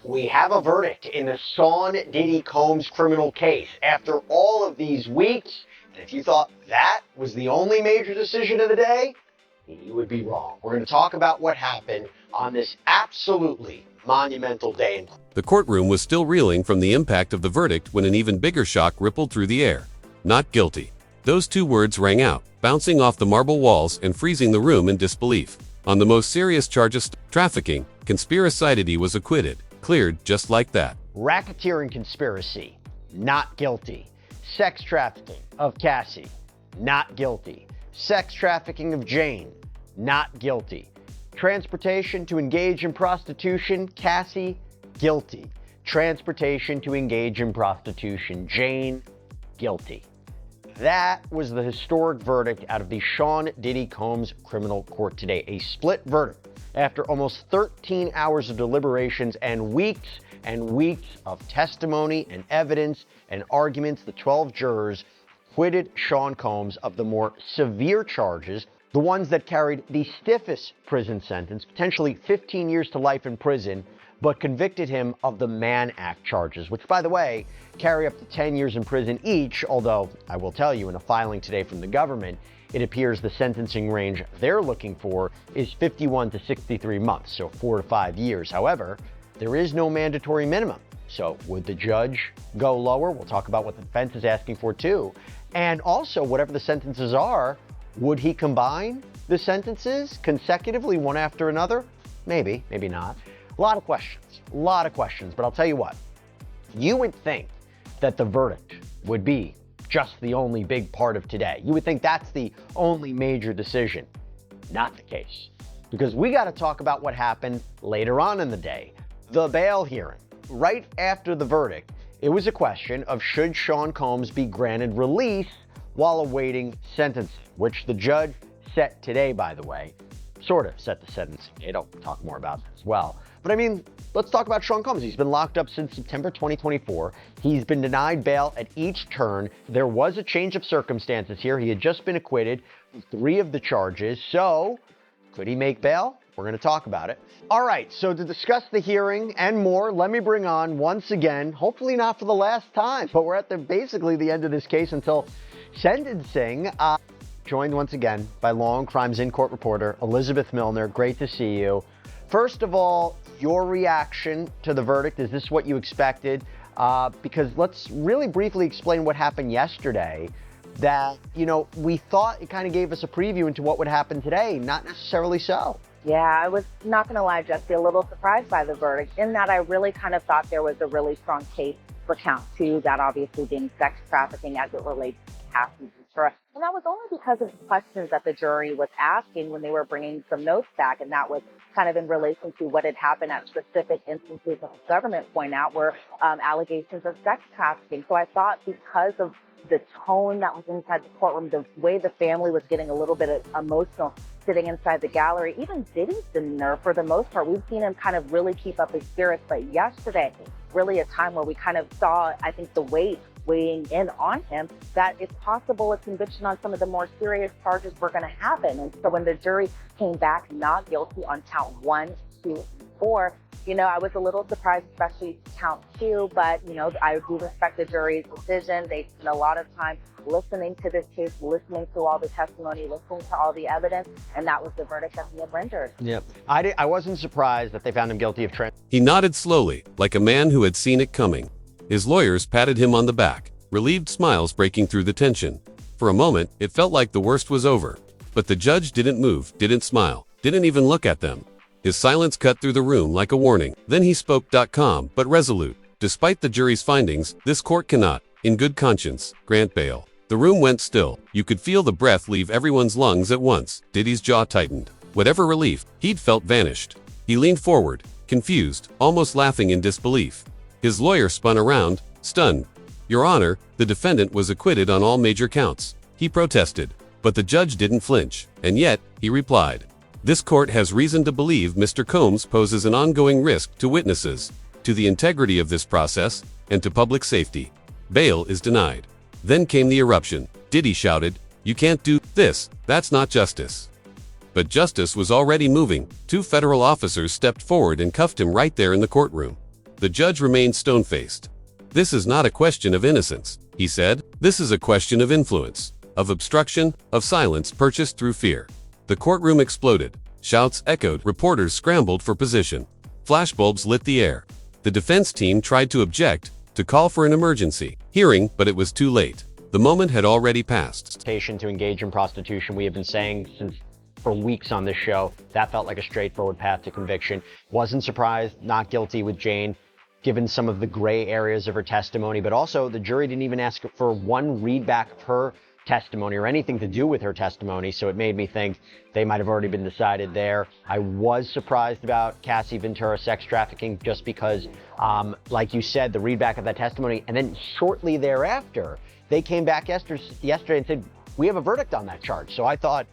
We have a verdict in the Sean Diddy Combs criminal case. After all of these weeks, and if you thought that was the only major decision of the day, you would be wrong. We're going to talk about what happened on this absolutely monumental day. The courtroom was still reeling from the impact of the verdict when an even bigger shock rippled through the air. Not guilty. Those two words rang out, bouncing off the marble walls and freezing the room in disbelief. On the most serious charges, trafficking, conspiracy, was acquitted. Cleared just like that. Racketeering conspiracy, not guilty. Sex trafficking of Cassie, not guilty. Sex trafficking of Jane, not guilty. Transportation to engage in prostitution, Cassie, guilty. Transportation to engage in prostitution, Jane, guilty. That was the historic verdict out of the Sean Diddy Combs criminal court today. A split verdict after almost 13 hours of deliberations and weeks of testimony and evidence and arguments. The 12 jurors acquitted Sean Combs of the more severe charges, the ones that carried the stiffest prison sentence, potentially 15 years to life in prison, but convicted him of the Mann Act charges, which, by the way, carry up to 10 years in prison each, although I will tell you in a filing today from the government, it appears the sentencing range they're looking for is 51 to 63 months, so 4 to 5 years. However, there is no mandatory minimum. So would the judge go lower? We'll talk about what the defense is asking for too. And also, whatever the sentences are, would he combine the sentences consecutively, one after another? Maybe, maybe not. A lot of questions, but I'll tell you what, you would think that the verdict would be just the only big part of today. You would think that's the only major decision. Not the case, because we got to talk about what happened later on in the day. The bail hearing. Right after the verdict, it was a question of should Sean Combs be granted release while awaiting sentencing, which the judge set today, by the way. Sort of set the sentencing date. I'll talk more about that as well. But I mean, let's talk about Sean Combs. He's been locked up since September 2024. He's been denied bail at each turn. There was a change of circumstances here. He had just been acquitted of 3 of the charges. So could he make bail? We're going to talk about it. All right, so to discuss the hearing and more, let me bring on, once again, hopefully not for the last time, but we're at basically the end of this case until sentencing. Joined once again by Long Crimes in Court reporter Elizabeth Milner. Great to see you. First of all, your reaction to the verdict. Is this what you expected? Because let's really briefly explain what happened yesterday. That, you know, we thought it kind of gave us a preview into what would happen today. Not necessarily so. Yeah, I was not going to lie, Jesse, a little surprised by the verdict in that I really kind of thought there was a really strong case for count 2, that obviously being sex trafficking as it relates to Cassie's insurance. And that was only because of the questions that the jury was asking when they were bringing some notes back. And that was kind of in relation to what had happened at specific instances of the government point out were allegations of sex trafficking. So I thought because of the tone that was inside the courtroom, the way the family was getting a little bit emotional sitting inside the gallery, even Diddy's demeanor, for the most part, we've seen him kind of really keep up his spirits. But yesterday, really a time where we kind of saw, I think, the weight weighing in on him, that it's possible a conviction on some of the more serious charges were going to happen. And so when the jury came back not guilty on count 1, 2, 4, you know, I was a little surprised, especially count 2, but, you know, I do respect the jury's decision. They spent a lot of time listening to this case, listening to all the testimony, listening to all the evidence, and that was the verdict that he had rendered. Yep. I wasn't surprised that they found him guilty of He nodded slowly, like a man who had seen it coming. His lawyers patted him on the back, relieved smiles breaking through the tension. For a moment, it felt like the worst was over. But the judge didn't move, didn't smile, didn't even look at them. His silence cut through the room like a warning. Then he spoke, calm but resolute. Despite the jury's findings, this court cannot, in good conscience, grant bail. The room went still. You could feel the breath leave everyone's lungs at once. Diddy's jaw tightened. Whatever relief he'd felt vanished. He leaned forward, confused, almost laughing in disbelief. His lawyer spun around, stunned. Your Honor, the defendant was acquitted on all major counts. He protested. But the judge didn't flinch. And yet, he replied, this court has reason to believe Mr. Combs poses an ongoing risk to witnesses, to the integrity of this process, and to public safety. Bail is denied. Then came the eruption. Diddy shouted, you can't do this, that's not justice. But justice was already moving. 2 federal officers stepped forward and cuffed him right there in the courtroom. The judge remained stone-faced. "This is not a question of innocence," he said. "This is a question of influence, of obstruction, of silence purchased through fear." The courtroom exploded. Shouts echoed. Reporters scrambled for position. Flashbulbs lit the air. The defense team tried to object, to call for an emergency hearing, but it was too late. The moment had already passed. To engage in prostitution, we have been saying for weeks on this show, that felt like a straightforward path to conviction. Wasn't surprised, not guilty with Jane, given some of the gray areas of her testimony, but also the jury didn't even ask for one readback of her testimony or anything to do with her testimony, so it made me think they might have already been decided there. I was surprised about Cassie Ventura sex trafficking just because, like you said, the readback of that testimony, and then shortly thereafter, they came back yesterday and said, we have a verdict on that charge. So I thought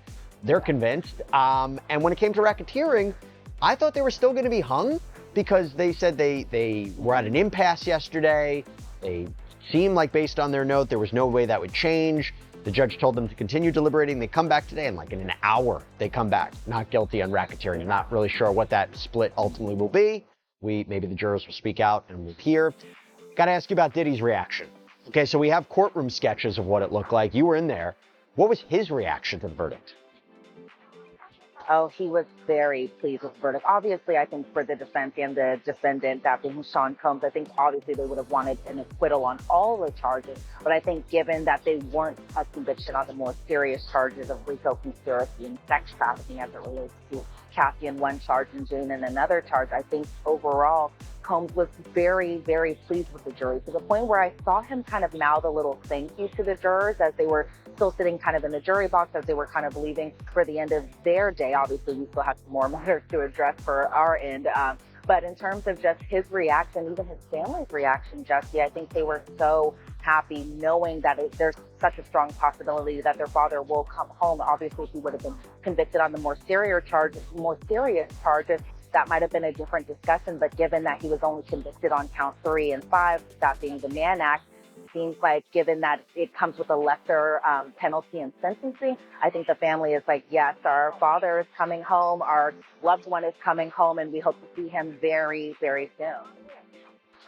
they're convinced. And when it came to racketeering, I thought they were still going to be hung because they said they were at an impasse yesterday. They seemed like, based on their note, there was no way that would change. The judge told them to continue deliberating. They come back today, and like in an hour, they come back not guilty on racketeering. I'm not really sure what that split ultimately will be. Maybe the jurors will speak out and we'll hear. Got to ask you about Diddy's reaction. Okay, so we have courtroom sketches of what it looked like. You were in there. What was his reaction to the verdict? Oh, he was very pleased with the verdict. Obviously, I think for the defense and the defendant, that being Sean Combs, I think obviously they would have wanted an acquittal on all the charges. But I think given that they weren't a conviction on the more serious charges of RICO conspiracy and sex trafficking as it relates to Cassie in one charge and Jane in another charge, I think overall Combs was very, very pleased with the jury, to the point where I saw him kind of mouth a little thank you to the jurors as they were still sitting kind of in the jury box, as they were kind of leaving for the end of their day. Obviously, we still have some more matters to address for our end. But in terms of just his reaction, even his family's reaction, Jesse, I think they were so happy knowing that there's such a strong possibility that their father will come home. Obviously, if he would have been convicted on the more serious charges, that might have been a different discussion. But given that he was only convicted on count 3 and 5, that being the Mann Act, seems like, given that it comes with a lesser penalty and sentencing, I think the family is like, yes, our father is coming home, our loved one is coming home, and we hope to see him very, very soon.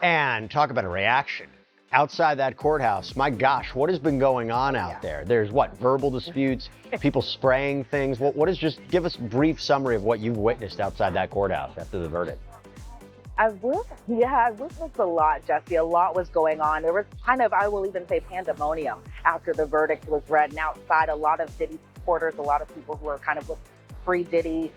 And talk about a reaction. Outside that courthouse, my gosh, what has been going on out there? There's verbal disputes, people spraying things. Just give us a brief summary of what you've witnessed outside that courthouse after the verdict. I witnessed a lot, Jesse. A lot was going on. There was kind of, I will even say, pandemonium after the verdict was read. And outside, a lot of Diddy supporters, a lot of people who are kind of with Free Diddy,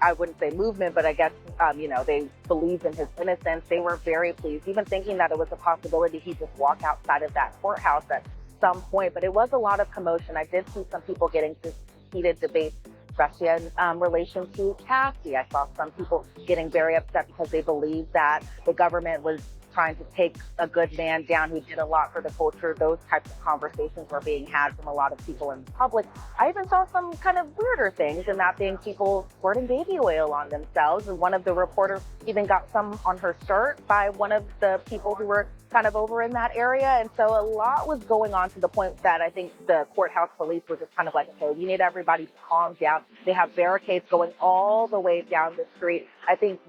I wouldn't say movement, but I guess, they believed in his innocence. They were very pleased, even thinking that it was a possibility he'd just walk outside of that courthouse at some point. But it was a lot of commotion. I did see some people getting to heated debates, especially in relation to Cassie. I saw some people getting very upset because they believed that the government was trying to take a good man down who did a lot for the culture. Those types of conversations were being had from a lot of people in public. I even saw some kind of weirder things, and that being people squirting baby oil on themselves. And one of the reporters even got some on her shirt by one of the people who were kind of over in that area. And so a lot was going on, to the point that I think the courthouse police were just kind of like, okay, we need everybody to calm down. They have barricades going all the way down the street. I think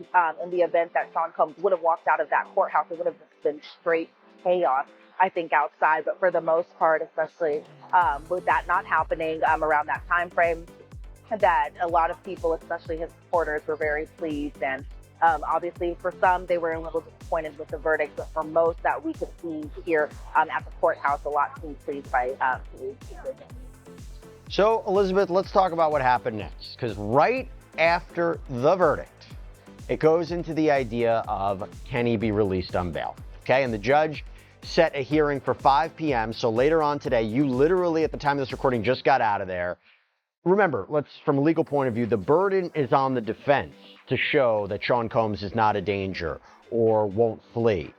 in the event that Sean Combs would have walked out of that courthouse, it would have just been straight chaos, I think, outside. But for the most part, especially with that not happening around that time frame, that a lot of people, especially his supporters, were very pleased. And obviously, for some, they were a little disappointed with the verdict, but for most that we could see here at the courthouse, a lot seemed pleased by the decision. So, Elizabeth, let's talk about what happened next, because right after the verdict, it goes into the idea of, can he be released on bail? Okay, and the judge set a hearing for 5 p.m., so later on today, you literally, at the time of this recording, just got out of there. Remember, from a legal point of view, the burden is on the defense to show that Sean Combs is not a danger or won't flee.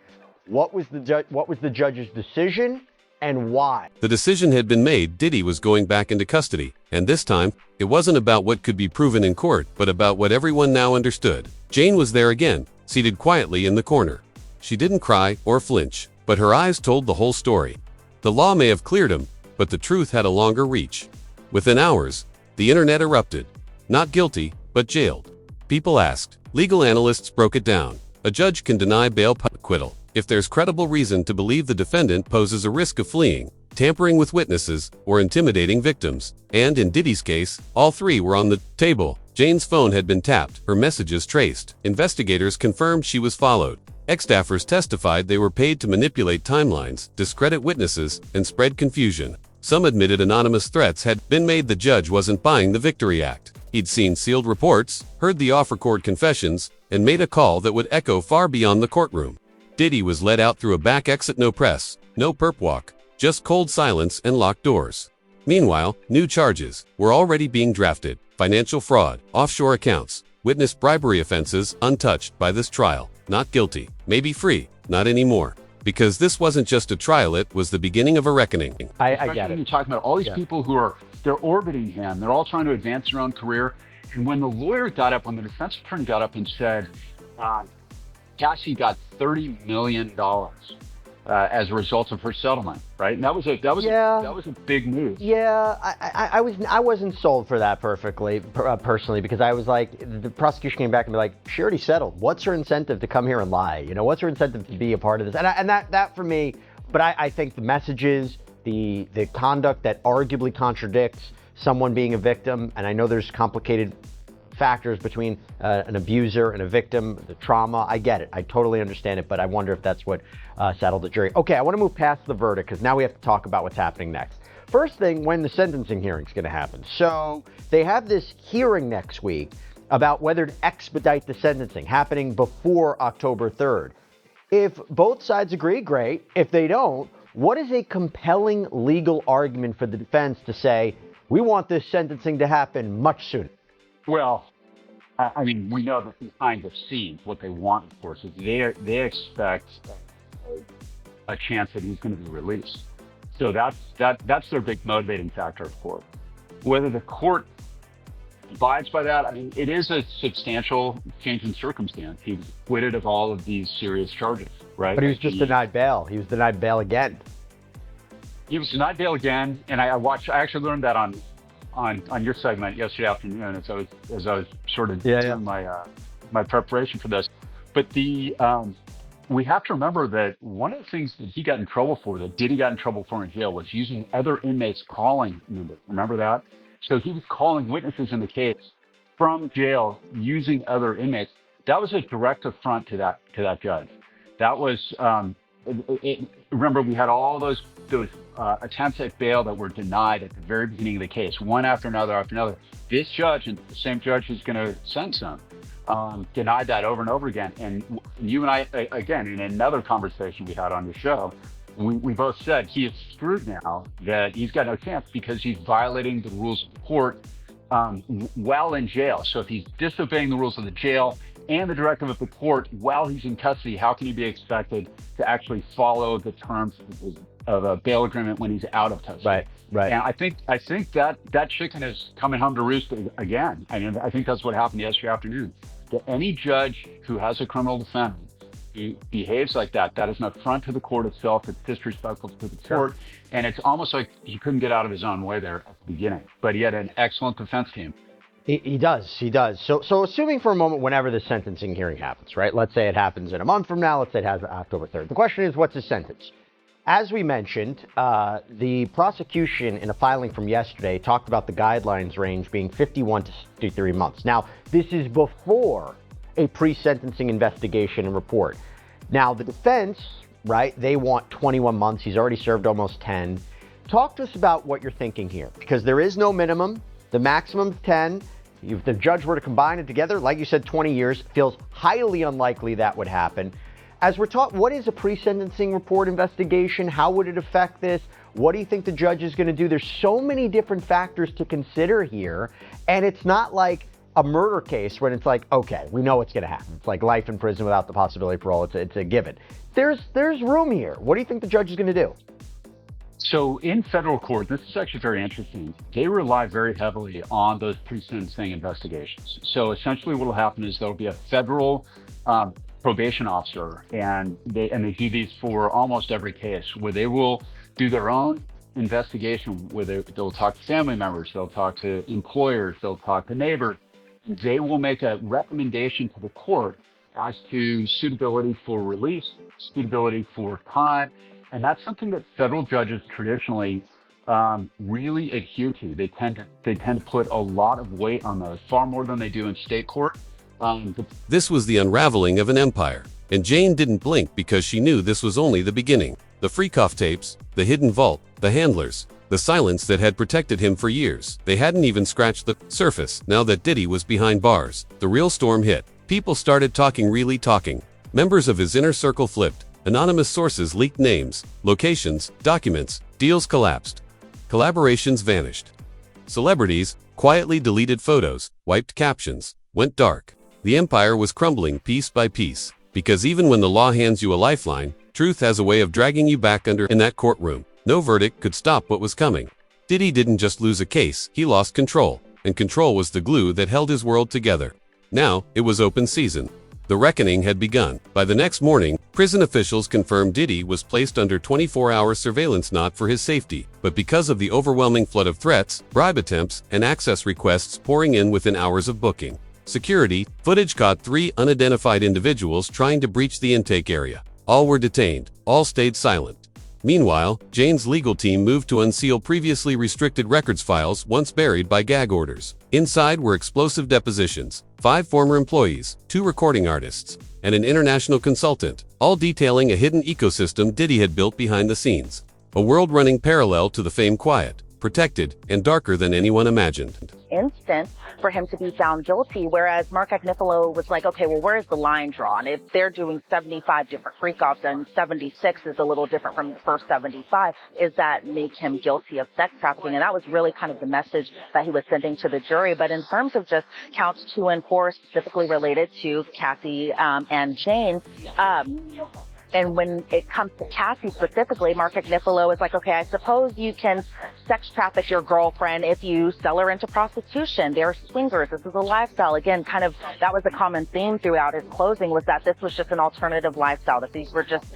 What was the judge's decision, and why? The decision had been made. Diddy was going back into custody, and this time, it wasn't about what could be proven in court, but about what everyone now understood. Jane was there again, seated quietly in the corner. She didn't cry or flinch, but her eyes told the whole story. The law may have cleared him, but the truth had a longer reach. Within hours, the internet erupted. Not guilty, but jailed. People asked. Legal analysts broke it down. A judge can deny bail upon acquittal if there's credible reason to believe the defendant poses a risk of fleeing, tampering with witnesses, or intimidating victims. And in Diddy's case, all three were on the table. Jane's phone had been tapped, her messages traced. Investigators confirmed she was followed. Ex-staffers testified they were paid to manipulate timelines, discredit witnesses, and spread confusion. Some admitted anonymous threats had been made. The judge wasn't buying the Victory Act. He'd seen sealed reports, heard the off-record confessions, and made a call that would echo far beyond the courtroom. Diddy was led out through a back exit. No press, no perp walk, just cold silence and locked doors. Meanwhile, new charges were already being drafted: financial fraud, offshore accounts, witness bribery offenses untouched by this trial. Not guilty, maybe free, not anymore. Because this wasn't just a trial, it was the beginning of a reckoning. I get it. You're talking about all these people who they're orbiting him. They're all trying to advance their own career. And when the lawyer got up, when the defense attorney got up and said, Cassie got $30 million as a result of her settlement, right? And that was a big move. Yeah, I wasn't sold for that personally, because I was like, the prosecution came back and be like, she already settled. What's her incentive to come here and lie? You know, what's her incentive to be a part of this? And that for me, but I think the messages, the conduct that arguably contradicts someone being a victim, and I know there's complicated factors between an abuser and a victim, the trauma. I get it. I totally understand it, but I wonder if that's what settled the jury. Okay, I want to move past the verdict because now we have to talk about what's happening next. First thing, when the sentencing hearing is going to happen. So they have this hearing next week about whether to expedite the sentencing, happening before October 3rd. If both sides agree, great. If they don't, what is a compelling legal argument for the defense to say, we want this sentencing to happen much sooner? Well, I mean, we know that behind the scenes, what they want, of course, is they expect a chance that he's going to be released. So that's their big motivating factor, of course. Whether the court abides by that, I mean, it is a substantial change in circumstance. He was acquitted of all of these serious charges, right? But he was just denied bail. He was denied bail again. He was denied bail again, and I actually learned that on your segment yesterday afternoon as I was sort of doing my preparation for this. But we have to remember that one of the things that he got in trouble for, that Diddy got in trouble for in jail, was using other inmates' calling numbers. Remember that? So he was calling witnesses in the case from jail using other inmates. That was a direct affront to that judge. That was remember, we had all those attempts at bail that were denied at the very beginning of the case, one after another. This judge, and the same judge who's going to sentence him, denied that over and over again. And you and I, again, in another conversation we had on the show, we both said he is screwed now, that he's got no chance because he's violating the rules of the court while in jail. So if he's disobeying the rules of the jail and the directive of the court while he's in custody, how can he be expected to actually follow the terms of a bail agreement when he's out of custody? Right. And I think that chicken is coming home to roost again. I mean, I think that's what happened yesterday afternoon. That any judge who has a criminal defendant who behaves like that, that is an affront to the court itself. It's disrespectful to the court, and it's almost like he couldn't get out of his own way there at the beginning. But he had an excellent defense team. He does. So assuming for a moment, whenever the sentencing hearing happens, right? Let's say it happens in a month from now. Let's say it has October 3rd. The question is, what's his sentence? As we mentioned, the prosecution in a filing from yesterday talked about the guidelines range being 51 to 63 months. Now, this is before a pre-sentencing investigation and report. Now, the defense, right, they want 21 months. He's already served almost 10. Talk to us about what you're thinking here, because there is no minimum. The maximum is 10. If the judge were to combine it together, like you said, 20 years, feels highly unlikely that would happen. As we're talking, what is a pre-sentencing report investigation? How would it affect this? What do you think the judge is going to do? There's so many different factors to consider here. And it's not like a murder case when it's like, okay, we know what's going to happen. It's like life in prison without the possibility of parole. It's a given. There's room here. What do you think the judge is going to do? So in federal court, this is actually very interesting. They rely very heavily on those pre-sentencing investigations. So essentially what will happen is there'll be a federal probation officer, and they do these for almost every case, where they will do their own investigation, where they'll talk to family members, they'll talk to employers, they'll talk to neighbors. They will make a recommendation to the court as to suitability for release, suitability for time, and that's something that federal judges traditionally really adhere to. They tend to put a lot of weight on those, far more than they do in state court. This was the unraveling of an empire, and Jane didn't blink because she knew this was only the beginning. The Freakoff tapes, the hidden vault, the handlers, the silence that had protected him for years. They hadn't even scratched the surface. Now that Diddy was behind bars, the real storm hit. People started talking, really talking. Members of his inner circle flipped. Anonymous sources leaked names, locations, documents. Deals collapsed. Collaborations vanished. Celebrities quietly deleted photos, wiped captions, went dark. The empire was crumbling piece by piece. Because even when the law hands you a lifeline, truth has a way of dragging you back under. In that courtroom, no verdict could stop what was coming. Diddy didn't just lose a case, he lost control. And control was the glue that held his world together. Now, it was open season. The reckoning had begun. By the next morning, prison officials confirmed Diddy was placed under 24-hour surveillance, not for his safety, but because of the overwhelming flood of threats, bribe attempts, and access requests pouring in within hours of booking. Security footage caught 3 unidentified individuals trying to breach the intake area. All were detained. All stayed silent. Meanwhile, Jane's legal team moved to unseal previously restricted records files once buried by gag orders. Inside were explosive depositions, 5 former employees, 2 recording artists, and an international consultant, all detailing a hidden ecosystem Diddy had built behind the scenes. A world running parallel to the fame, quiet, protected, and darker than anyone imagined. Instant for him to be found guilty, whereas Mark Agnifilo was like, okay, well, where's the line drawn? If they're doing 75 different freak-offs and 76 is a little different from the first 75, is that make him guilty of sex trafficking? And that was really kind of the message that he was sending to the jury. But in terms of just counts 2 and 4 specifically related to Cassie and Jane, and when it comes to Cassie specifically, Mark Agnifilo is like, okay, I suppose you can sex traffic your girlfriend if you sell her into prostitution. They're swingers. This is a lifestyle. Again, kind of that was a common theme throughout his closing, was that this was just an alternative lifestyle, that these were just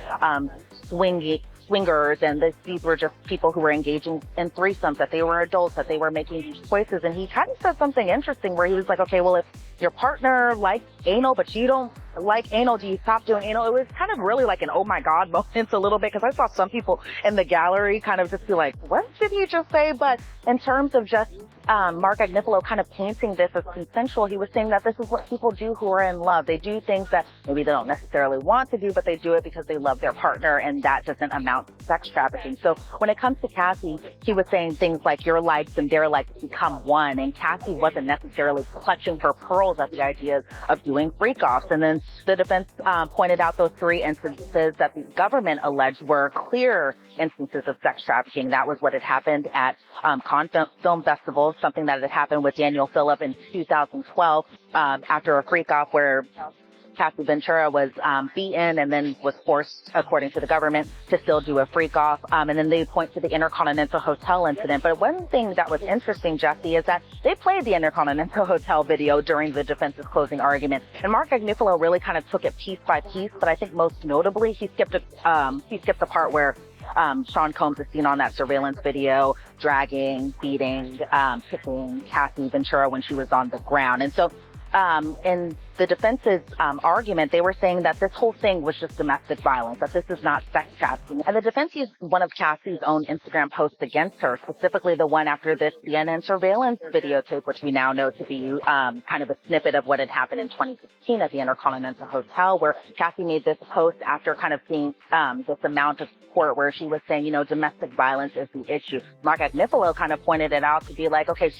swingers, and these were just people who were engaging in threesomes, that they were adults, that they were making these choices. And he kind of said something interesting where he was like, okay, well, if your partner likes anal, but you don't like anal, do you stop doing anal? It was kind of really like an oh my God moment a little bit, because I saw some people in the gallery kind of just be like, what did he just say? But in terms of just Mark Agnifilo kind of painting this as consensual, he was saying that this is what people do who are in love. They do things that maybe they don't necessarily want to do, but they do it because they love their partner, and that doesn't amount to sex trafficking. So when it comes to Cassie, he was saying things like your likes and their likes become one, and Cassie wasn't necessarily clutching her pearls at the idea of doing freak-offs. And then the defense pointed out those 3 instances that the government alleged were clear instances of sex trafficking. That was what had happened at Cannes Film Festival, something that had happened with Daniel Phillip in 2012 after a freak-off where Cassie Ventura was beaten and then was forced, according to the government, to still do a freak-off. And then they point to the Intercontinental Hotel incident. But one thing that was interesting, Jesse, is that they played the Intercontinental Hotel video during the defense's closing argument. And Mark Agnifilo really kind of took it piece by piece. But I think most notably, he skipped the part where Sean Combs is seen on that surveillance video, dragging, beating, kicking Cassie Ventura when she was on the ground. And so in the defense's argument, they were saying that this whole thing was just domestic violence, that this is not sex trafficking. And the defense used one of Cassie's own Instagram posts against her, specifically the one after this CNN surveillance videotape, which we now know to be kind of a snippet of what had happened in 2016 at the Intercontinental Hotel, where Cassie made this post after kind of seeing this amount of support where she was saying, domestic violence is the issue. Mark Agnifilo kind of pointed it out to be like, okay,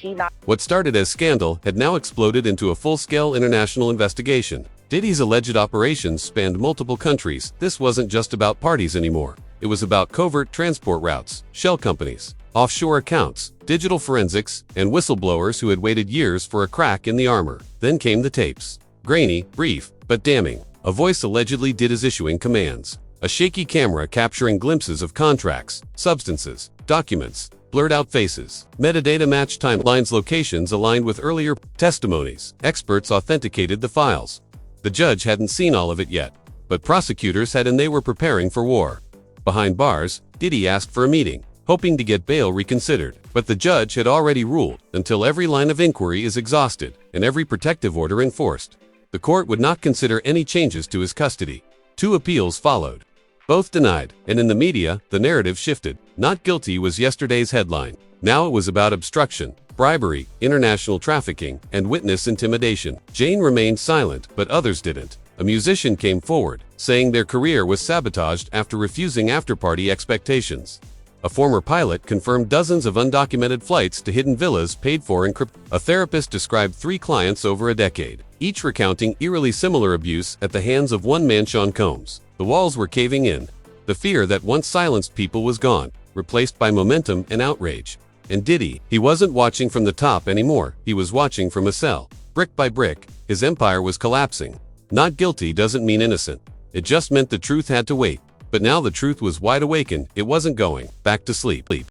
What started as scandal had now exploded into a full-scale international investigation. Diddy's alleged operations spanned multiple countries. This wasn't just about parties anymore. It was about covert transport routes, shell companies, offshore accounts, digital forensics, and whistleblowers who had waited years for a crack in the armor. Then came the tapes. Grainy, brief, but damning. A voice allegedly did as issuing commands. A shaky camera capturing glimpses of contracts, substances, documents, blurred-out faces. Metadata matched timelines, locations aligned with earlier testimonies. Experts authenticated the files. The judge hadn't seen all of it yet, but prosecutors had, and they were preparing for war. Behind bars, Diddy asked for a meeting, hoping to get bail reconsidered. But the judge had already ruled, until every line of inquiry is exhausted and every protective order enforced, the court would not consider any changes to his custody. 2 appeals followed. Both denied, and in the media, the narrative shifted. Not guilty was yesterday's headline. Now it was about obstruction, bribery, international trafficking, and witness intimidation. Jane remained silent, but others didn't. A musician came forward, saying their career was sabotaged after refusing after-party expectations. A former pilot confirmed dozens of undocumented flights to hidden villas paid for in crypto. A therapist described 3 clients over a decade, each recounting eerily similar abuse at the hands of one man, Sean Combs. The walls were caving in. The fear that once silenced people was gone, replaced by momentum and outrage. And Diddy, he wasn't watching from the top anymore, he was watching from a cell. Brick by brick, his empire was collapsing. Not guilty doesn't mean innocent. It just meant the truth had to wait. But now the truth was wide awakened, it wasn't going back to sleep.